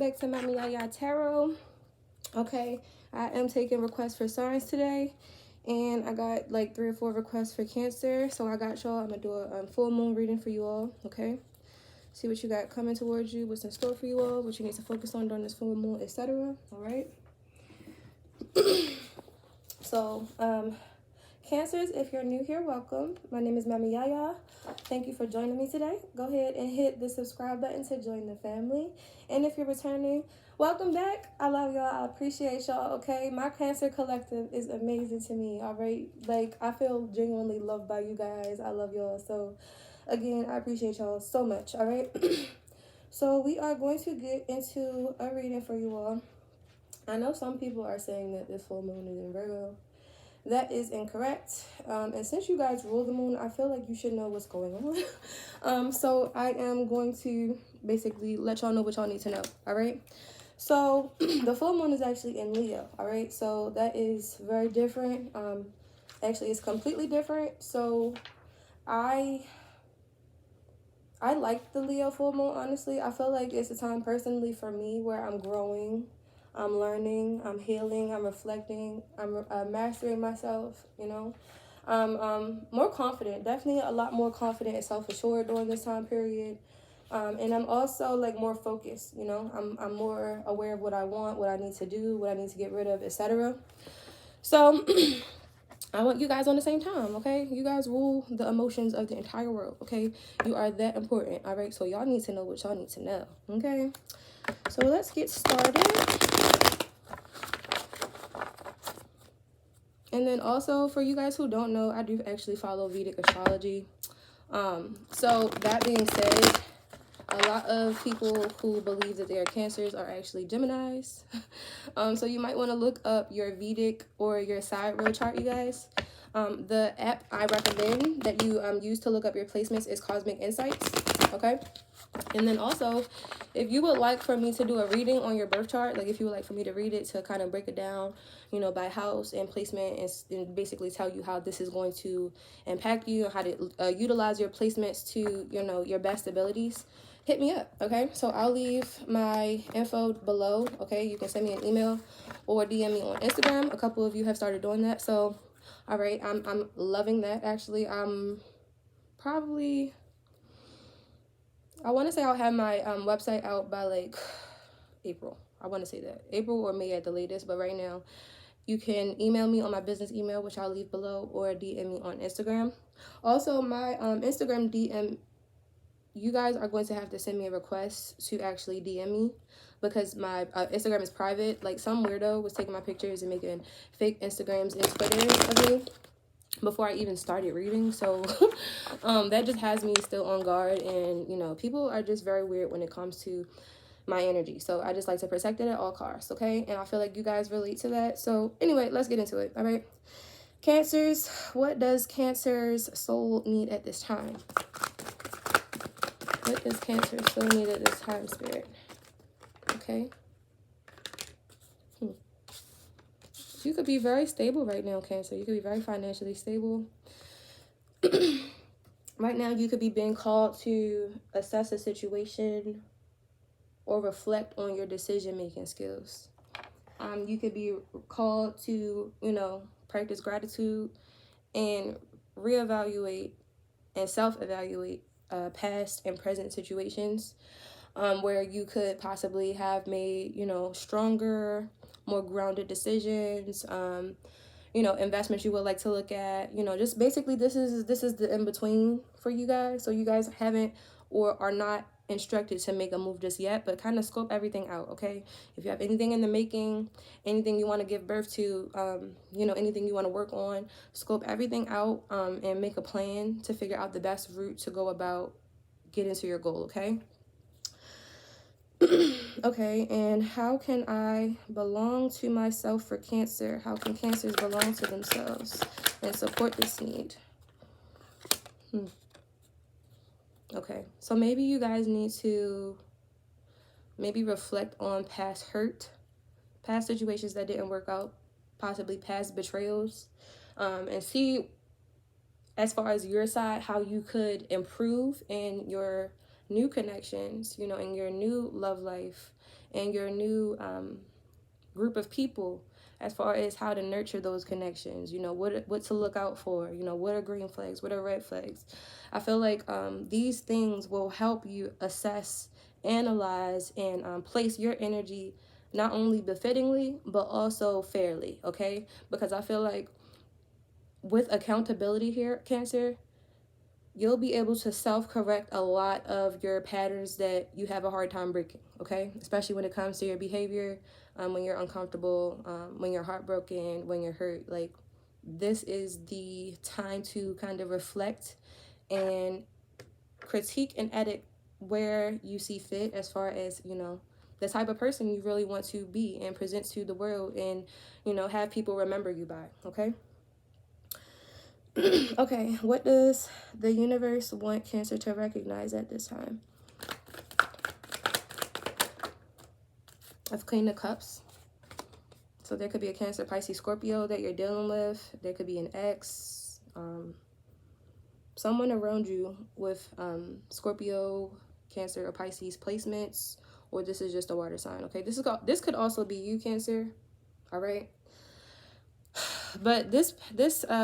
back to Mami Yaya Tarot. Okay, I am taking requests for signs today, and I got like 3 or 4 requests for Cancer. So I got y'all. I'm gonna do a full moon reading for you all. Okay, see what you got coming towards you, what's in store for you all, what you need to focus on during this full moon, etc. All right. So Cancers, if you're new here, welcome. My name is Mami Yaya. Thank you for joining me today. Go ahead and hit the subscribe button to join the family. And if you're returning, welcome back. I love y'all. I appreciate y'all, okay? My Cancer collective is amazing to me, all right? Like, I feel genuinely loved by you guys. I love y'all. So, again, I appreciate y'all so much, all right? So, we are going to get into a reading for you all. I know some people are saying that this full moon is in Virgo. That is incorrect. And since you guys rule the moon, I feel like you should know what's going on. So I am going to basically let y'all know what y'all need to know. All right. So the full moon is actually in Leo. All right. So that is very different. Actually, it's completely different. So I like the Leo full moon, honestly. I feel like it's a time personally for me where I'm growing. I'm learning, I'm healing, I'm reflecting, I'm mastering myself, you know. I'm more confident, definitely a lot more confident and self-assured during this time period. And I'm also like more focused, you know. I'm more aware of what I want, what I need to do, what I need to get rid of, etc. So I want you guys on the same time, okay? You guys rule the emotions of the entire world, okay? You are that important, all right? So y'all need to know what y'all need to know, okay? So let's get started. And then also, for you guys who don't know, I do actually follow Vedic astrology. So that being said, a lot of people who believe that they are Cancers are actually Geminis. So you might want to look up your Vedic or your sidereal chart, you guys. The app I recommend that you use to look up your placements is Cosmic Insights, okay? And then also, if you would like for me to do a reading on your birth chart, like if you would like for me to read it to kind of break it down, you know, by house and placement, and basically tell you how this is going to impact you and how to utilize your placements to, you know, your best abilities, hit me up, okay? So I'll leave my info below, okay? You can send me an email or DM me on Instagram. A couple of you have started doing that, so all right, I'm loving that. Actually, I'm probably, I want to say I'll have my website out by like April. I want to say that April or May at the latest, but right now you can email me on my business email, which I'll leave below, or DM me on Instagram. Also, my Instagram DM, you guys are going to have to send me a request to actually DM me, because my Instagram is private. Like, some weirdo was taking my pictures and making fake Instagrams and Twitters of me before I even started reading. So that just has me still on guard. And, you know, people are just very weird when it comes to my energy. So I just like to protect it at all costs, okay? And I feel like you guys relate to that. So anyway, let's get into it, all right? Cancers, what does Cancer's soul need at this time? What does Cancer's soul need at this time, Spirit? Okay. You could be very stable right now, Cancer. You could be very financially stable. Right now, you could be being called to assess a situation or reflect on your decision-making skills. You could be called to, you know, practice gratitude and reevaluate and self-evaluate past and present situations where you could possibly have made, you know, stronger, more grounded decisions, you know, investments you would like to look at, you know, just basically this is the in-between for you guys. So you guys haven't or are not instructed to make a move just yet, but kind of scope everything out, okay? If you have anything in the making, anything you want to give birth to, you know, anything you want to work on, scope everything out and make a plan to figure out the best route to go about getting to your goal, okay? Okay, and how can I belong to myself for Cancer? How can Cancers belong to themselves and support this need? Okay, so maybe you guys need to maybe reflect on past hurt, past situations that didn't work out, possibly past betrayals, and see, as far as your side, how you could improve in your new connections, you know, in your new love life and your new group of people, as far as how to nurture those connections, you know, what to look out for, you know, what are green flags, what are red flags. I feel like these things will help you assess, analyze, and place your energy not only befittingly but also fairly, okay? Because I feel like with accountability here, Cancer, you'll be able to self-correct a lot of your patterns that you have a hard time breaking, okay? Especially when it comes to your behavior, when you're uncomfortable, when you're heartbroken, when you're hurt. Like, this is the time to kind of reflect and critique and edit where you see fit, as far as, you know, the type of person you really want to be and present to the world, and, you know, have people remember you by, okay? Okay, what does the universe want Cancer to recognize at this time? That's Queen of Cups. So there could be a Cancer, Pisces, Scorpio that you're dealing with. There could be an ex, someone around you with Scorpio, Cancer, or Pisces placements, or this is just a water sign, okay? This could also be you, Cancer, all right? But this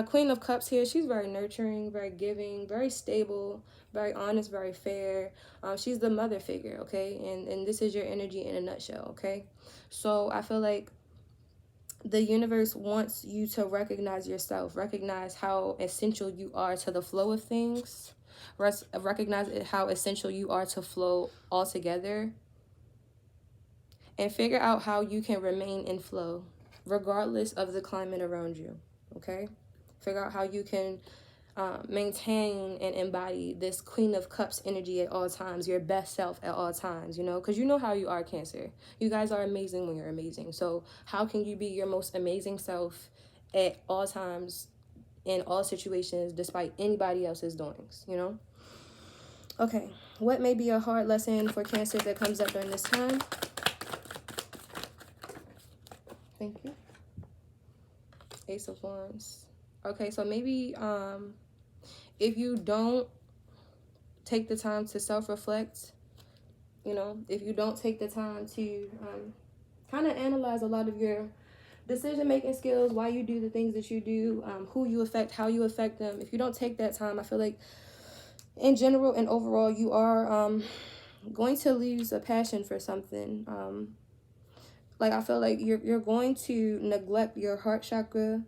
Queen of Cups here, she's very nurturing, very giving, very stable, very honest, very fair. She's the mother figure, okay? And this is your energy in a nutshell, okay? So I feel like the universe wants you to recognize yourself, recognize how essential you are to the flow of things, recognize how essential you are to flow altogether, and figure out how you can remain in flow regardless of the climate around you, okay? Figure out how you can maintain and embody this Queen of Cups energy at all times, your best self at all times, you know? Because you know how you are, Cancer. You guys are amazing when you're amazing. So how can you be your most amazing self at all times, in all situations, despite anybody else's doings, you know? Okay, what may be a hard lesson for Cancer that comes up during this time? Thank you. Ace of Wands. Okay, so maybe if you don't take the time to self-reflect, you know, if you don't take the time to kind of analyze a lot of your decision-making skills, why you do the things that you do, who you affect, how you affect them, if you don't take that time, I feel like in general and overall, you are going to lose a passion for something. Like, I feel like you're going to neglect your heart chakra,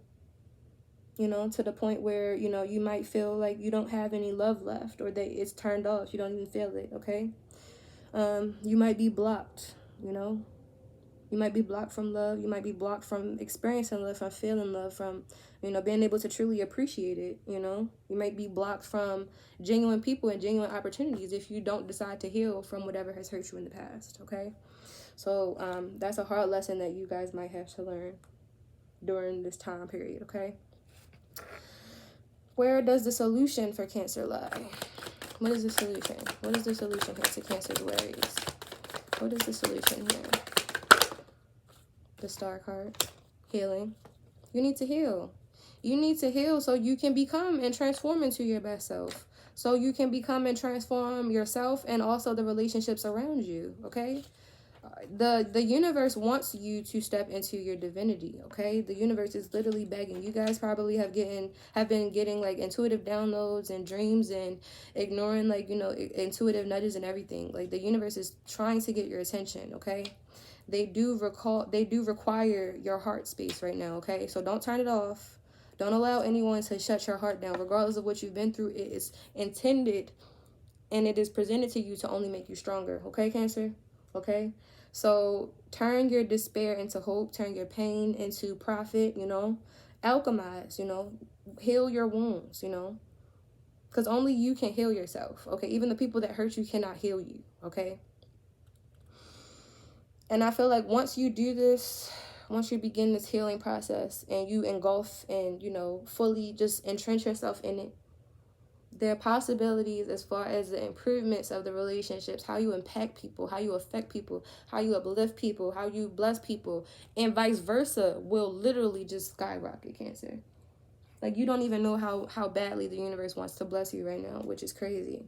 you know, to the point where, you know, you might feel like you don't have any love left, or that it's turned off. You don't even feel it, okay? You might be blocked, you know? You might be blocked from love. You might be blocked from experiencing love, from feeling love, from, you know, being able to truly appreciate it, you know? You might be blocked from genuine people and genuine opportunities if you don't decide to heal from whatever has hurt you in the past, okay? So that's a hard lesson that you guys might have to learn during this time period, okay? Where does the solution for Cancer lie? What is the solution? What is the solution here to Cancer's worries? What is the solution here? The Star card. Healing. You need to heal. You need to heal so you can become and transform into your best self. So you can become and transform yourself and also the relationships around you, okay? The universe wants you to step into your divinity, okay? The universe is literally begging. You guys probably have been getting like intuitive downloads and dreams, and ignoring, like, you know, intuitive nudges and everything. Like, the universe is trying to get your attention, okay? They do require your heart space right now, okay? So don't turn it off. Don't allow anyone to shut your heart down. Regardless of what you've been through, it is intended and it is presented to you to only make you stronger, okay, Cancer? Okay? So turn your despair into hope, turn your pain into profit, you know? Alchemize, you know? Heal your wounds, you know? Because only you can heal yourself, okay? Even the people that hurt you cannot heal you, okay? And I feel like once you do this, once you begin this healing process and you engulf and, you know, fully just entrench yourself in it, there are possibilities as far as the improvements of the relationships, how you impact people, how you affect people, how you uplift people, how you bless people, and vice versa will literally just skyrocket, Cancer. Like, you don't even know how badly the universe wants to bless you right now, which is crazy.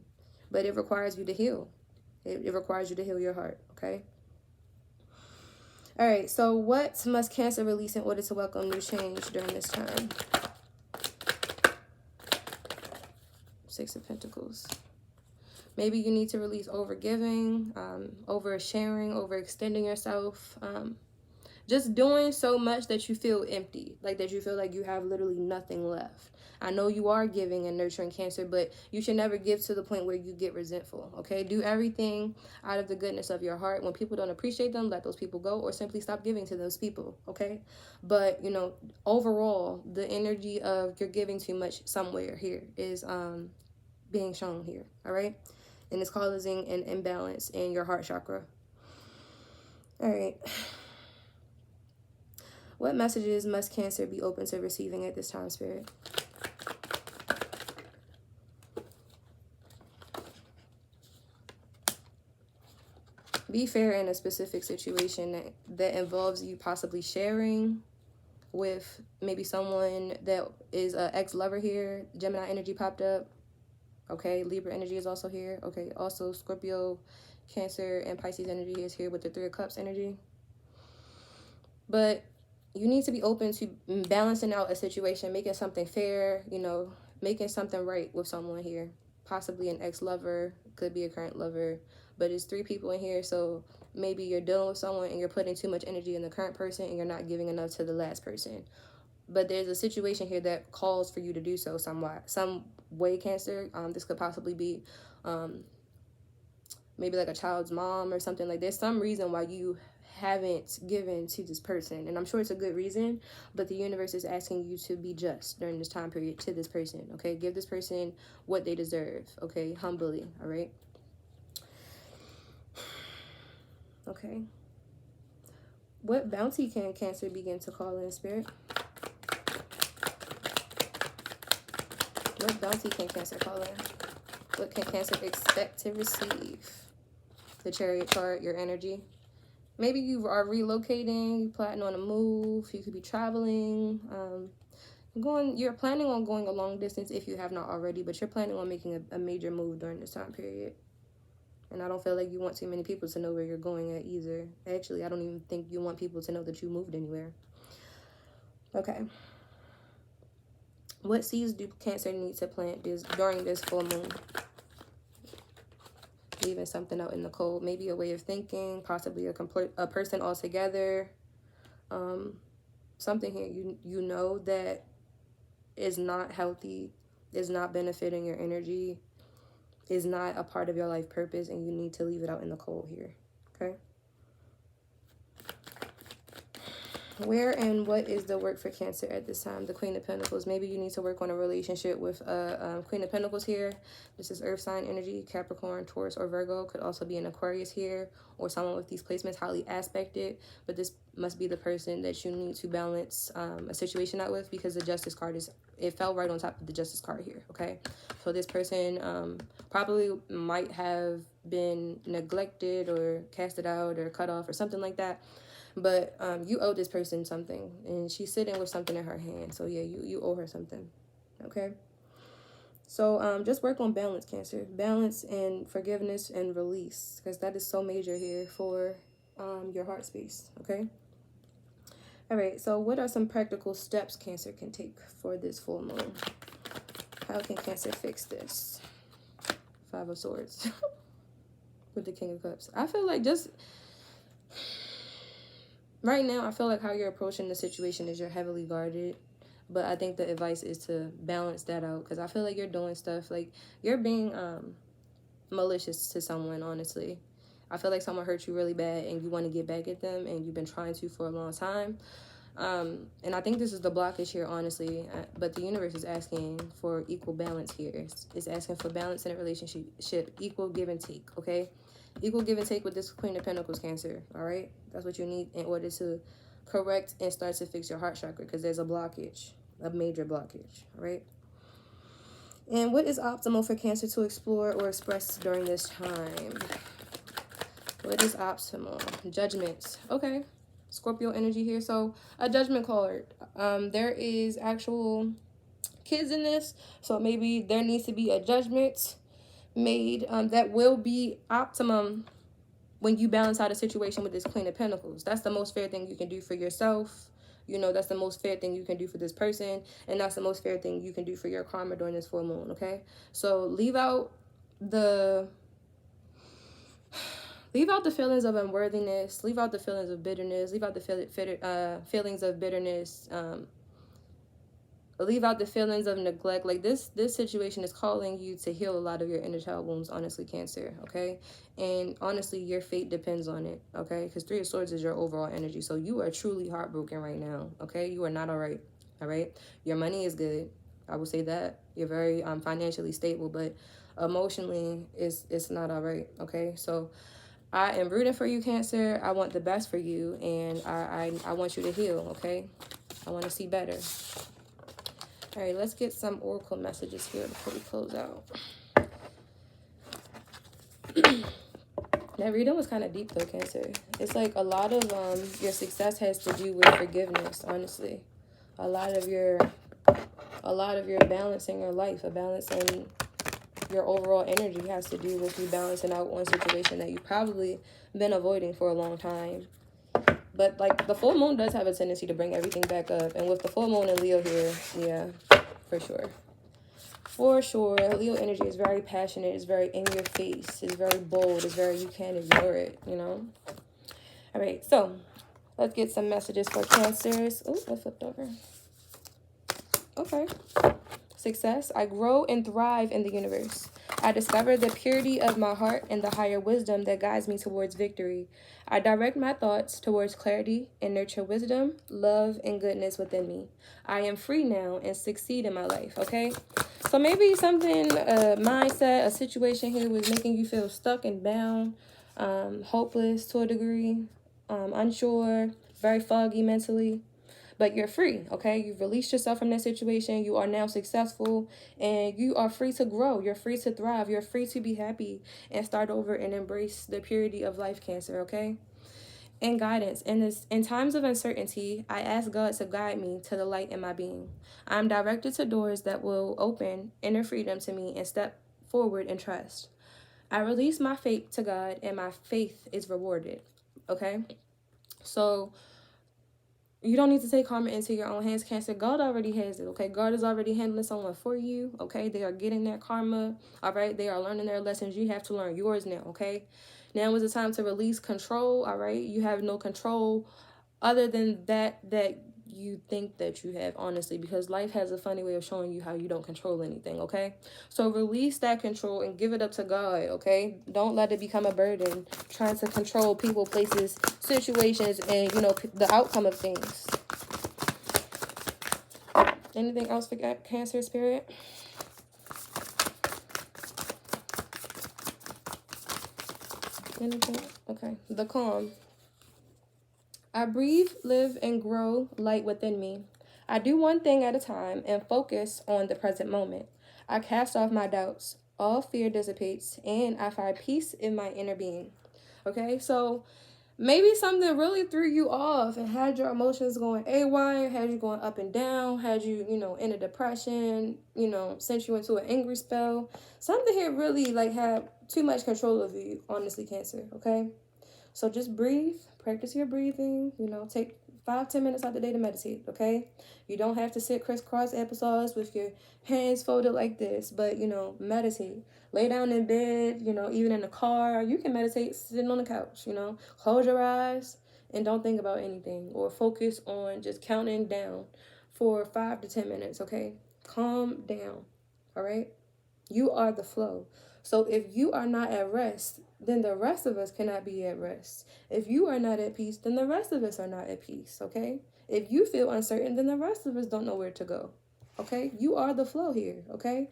but it requires you to heal. It requires you to heal your heart, okay? All right, so what must Cancer release in order to welcome new change during this time? Six of Pentacles. Maybe you need to release overgiving, oversharing, overextending yourself. Just doing so much that you feel empty, like that you feel like you have literally nothing left. I know you are giving and nurturing, Cancer, but you should never give to the point where you get resentful, okay? Do everything out of the goodness of your heart. When people don't appreciate them, let those people go, or simply stop giving to those people, okay? But, you know, overall, the energy of you're giving too much somewhere here is being shown here, all right? And it's causing an imbalance in your heart chakra. All right. What messages must Cancer be open to receiving at this time, Spirit? Be fair in a specific situation that involves you possibly sharing with maybe someone that is an ex-lover here. Gemini energy popped up. Okay, Libra energy is also here. Okay, also Scorpio, Cancer, and Pisces energy is here with the Three of Cups energy. But you need to be open to balancing out a situation, making something fair, you know, making something right with someone here. Possibly an ex-lover, could be a current lover, but it's three people in here, so maybe you're dealing with someone and you're putting too much energy in the current person and you're not giving enough to the last person. But there's a situation here that calls for you to do so somewhat, some way, Cancer. This could possibly be maybe like a child's mom or something. Like there's some reason why you haven't given to this person, and I'm sure it's a good reason, but the universe is asking you to be just during this time period to this person, okay? Give this person what they deserve, okay? Humbly, all right? Okay. What bounty can Cancer begin to call in, Spirit? What bounty can Cancer call in? What can Cancer expect to receive? The Chariot card, your energy. Maybe you are relocating, you're planning on a move, you could be traveling, you're planning on going a long distance if you have not already, but you're planning on making a major move during this time period. And I don't feel like you want too many people to know where you're going at either. Actually, I don't even think you want people to know that you moved anywhere. Okay. What seeds do Cancer need to plant during this full moon? Leaving something out in the cold, maybe a way of thinking, possibly a person altogether. Something here you know that is not healthy, is not benefiting your energy, is not a part of your life purpose, and you need to leave it out in the cold here, okay? Where and what is the work for Cancer at this time? The Queen of Pentacles. Maybe you need to work on a relationship with Queen of Pentacles here. This is Earth sign energy, Capricorn, Taurus, or Virgo. Could also be an Aquarius here, or someone with these placements highly aspected. But this must be the person that you need to balance a situation out with, because the Justice card it fell right on top of the Justice card here, okay? So this person probably might have been neglected or casted out or cut off or something like that. But you owe this person something, and she's sitting with something in her hand. So yeah, you owe her something, okay? So just work on balance, Cancer. Balance and forgiveness and release, because that is so major here for your heart space, okay? All right, so what are some practical steps Cancer can take for this full moon? How can Cancer fix this? Five of Swords with the King of Cups. I feel like just... right now, I feel like how you're approaching the situation is you're heavily guarded. But I think the advice is to balance that out. Because I feel like you're doing stuff. Like, you're being malicious to someone, honestly. I feel like someone hurt you really bad and you want to get back at them. And you've been trying to for a long time. And I think this is the blockage here, honestly. But the universe is asking for equal balance here. It's asking for balance in a relationship. Equal give and take, okay? Equal give and take with this Queen of Pentacles, Cancer, all right? That's what you need in order to correct and start to fix your heart chakra, because there's a blockage, a major blockage, all right? And what is optimal for Cancer to explore or express during this time? What is optimal? Judgment. Okay. Scorpio energy here. So a judgment card. There is actual kids in this, so maybe there needs to be a judgment made that will be optimum when you balance out a situation with this Queen of Pentacles. That's the most fair thing you can do for yourself. You know, that's the most fair thing you can do for this person. And that's the most fair thing you can do for your karma during this full moon, okay? So leave out the feelings of unworthiness. Leave out the feelings of bitterness. Leave out the feelings of bitterness. Leave out the feelings of neglect. Like this situation is calling you to heal a lot of your inner child wounds, honestly, Cancer, okay? And honestly, your fate depends on it, okay? Because Three of Swords is your overall energy. So you are truly heartbroken right now, okay? You are not all right, all right? Your money is good. I will say that. You're very financially stable, but emotionally, it's not all right, okay? So I am rooting for you, Cancer. I want the best for you, and I want you to heal, okay? I want to see better. All right, let's get some oracle messages here before we close out. That reading was kind of deep though, Cancer. It's like a lot of your success has to do with forgiveness, honestly. A lot of your balance in your life, a balance in your overall energy has to do with you balancing out one situation that you've probably been avoiding for a long time. But like the full moon does have a tendency to bring everything back up. And with the full moon and Leo here, yeah, for sure. For sure, Leo energy is very passionate, it's very in your face, it's very bold, it's very, you can't ignore it, you know? All right, so let's get some messages for Cancers. Oh, I flipped over. Okay. Success. I grow and thrive in the universe. I discover the purity of my heart and the higher wisdom that guides me towards victory. I direct my thoughts towards clarity and nurture wisdom, love, and goodness within me. I am free now and succeed in my life, okay? So maybe something, a mindset, a situation here was making you feel stuck and bound, hopeless to a degree, unsure, very foggy mentally. But you're free, okay? You've released yourself from that situation. You are now successful and you are free to grow. You're free to thrive. You're free to be happy and start over and embrace the purity of life, Cancer, okay? And guidance. In times of uncertainty, I ask God to guide me to the light in my being. I'm directed to doors that will open inner freedom to me and step forward in trust. I release my faith to God and my faith is rewarded, okay? So you don't need to take karma into your own hands, Cancer. God already has it, okay? God is already handling someone for you, okay? They are getting their karma, all right? They are learning their lessons. You have to learn yours now, okay? Now is the time to release control, all right? You have no control other than that you think that you have, honestly, because life has a funny way of showing you how you don't control anything, okay? So release that control and give it up to God, okay? Don't let it become a burden, trying to control people, places, situations, and, you know, the outcome of things. Anything else for Cancer, Spirit? Anything? Okay. The calm. I breathe, live, and grow light within me. I do one thing at a time and focus on the present moment. I cast off my doubts. All fear dissipates, and I find peace in my inner being. Okay, so maybe something really threw you off and had your emotions going haywire, had you going up and down, had you, you know, in a depression, you know, sent you into an angry spell. Something here really, like, had too much control of you, honestly, Cancer, okay? So just breathe, practice your breathing, you know, take 5-10 minutes out the day to meditate, okay? You don't have to sit crisscross applesauce with your hands folded like this, but, you know, meditate. Lay down in bed, you know, even in the car. You can meditate sitting on the couch, you know. Close your eyes and don't think about anything, or focus on just counting down for 5 to 10 minutes, okay? Calm down, all right? You are the flow. So if you are not at rest, then the rest of us cannot be at rest. If you are not at peace, then the rest of us are not at peace, okay? If you feel uncertain, then the rest of us don't know where to go, okay? You are the flow here, okay?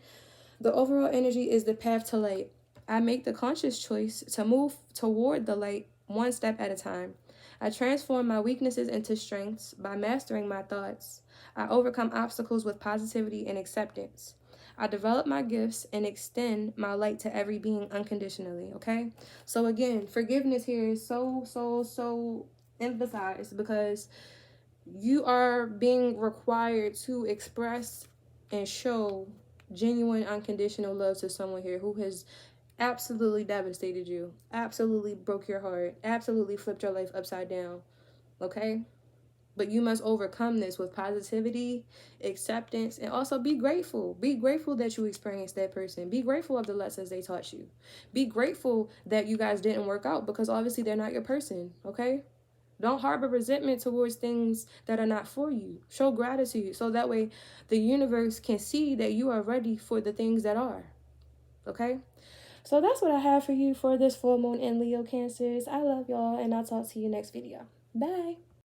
The overall energy is the path to light. I make the conscious choice to move toward the light one step at a time. I transform my weaknesses into strengths by mastering my thoughts. I overcome obstacles with positivity and acceptance. I develop my gifts and extend my light to every being unconditionally, okay? So again, forgiveness here is so emphasized because you are being required to express and show genuine unconditional love to someone here who has absolutely devastated you, absolutely broke your heart, absolutely flipped your life upside down, okay? But you must overcome this with positivity, acceptance, and also be grateful. Be grateful that you experienced that person. Be grateful of the lessons they taught you. Be grateful that you guys didn't work out, because obviously they're not your person, okay? Don't harbor resentment towards things that are not for you. Show gratitude so that way the universe can see that you are ready for the things that are, okay? So that's what I have for you for this full moon in Leo Cancers. I love y'all, and I'll talk to you next video. Bye.